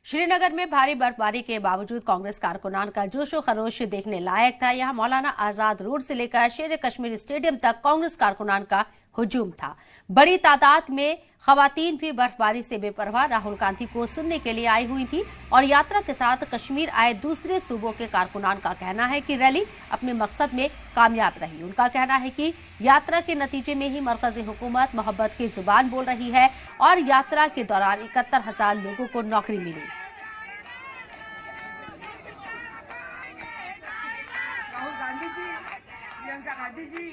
श्रीनगर में भारी बर्फबारी के बावजूद कांग्रेस कारकुनान का जोशो खरोश देखने लायक था। यहां मौलाना आजाद रोड से लेकर शेर कश्मीर स्टेडियम तक कांग्रेस कारकुनान का हुजूम था। बड़ी तादाद में खवातीन भी बर्फबारी से बेपरवाह राहुल गांधी को सुनने के लिए आई हुई थी और यात्रा के साथ कश्मीर आए दूसरे सूबों के कारकुनान का कहना है कि रैली अपने मकसद में कामयाब रही। उनका कहना है कि यात्रा के नतीजे में ही मरकजी हुकूमत मोहब्बत की जुबान बोल रही है और यात्रा के दौरान 71,000 लोगों को नौकरी मिली। राहुल गांधी जी, प्रियंका गांधी जी,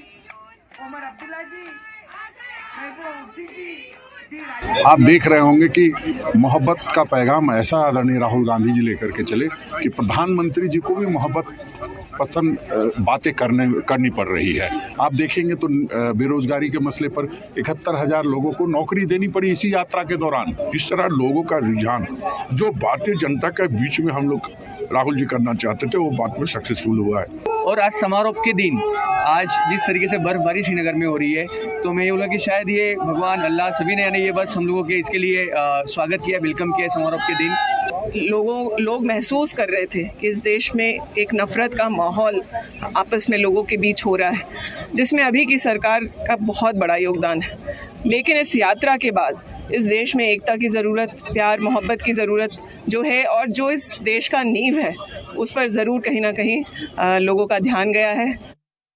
ओमर अब्दुल्ला जी, महबूबा मुफ्ती जी। आप देख रहे होंगे कि मोहब्बत का पैगाम ऐसा आदरणीय राहुल गांधी जी लेकर के चले कि प्रधानमंत्री जी को भी मोहब्बत पसंद बातें करनी पड़ रही है। आप देखेंगे तो बेरोजगारी के मसले पर 71,000 लोगों को नौकरी देनी पड़ी इसी यात्रा के दौरान। जिस तरह लोगों का रुझान जो भारतीय जनता के बीच में हम लोग राहुल जी करना चाहते थे वो बात में सक्सेसफुल हुआ है। और आज समारोह के दिन आज जिस तरीके से बर्फबारी श्रीनगर में हो रही है तो मैं ये बोला कि शायद ये भगवान अल्लाह सभी ने ये बस हम लोगों के इसके लिए स्वागत किया, वेलकम किया समारोह के दिन। लोग महसूस कर रहे थे कि इस देश में एक नफ़रत का माहौल आपस में लोगों के बीच हो रहा है, जिसमें अभी की सरकार का बहुत बड़ा योगदान है। लेकिन इस यात्रा के बाद इस देश में एकता की ज़रूरत, प्यार मोहब्बत की ज़रूरत जो है और जो इस देश का नींव है उस पर ज़रूर कहीं ना कहीं लोगों का ध्यान गया है।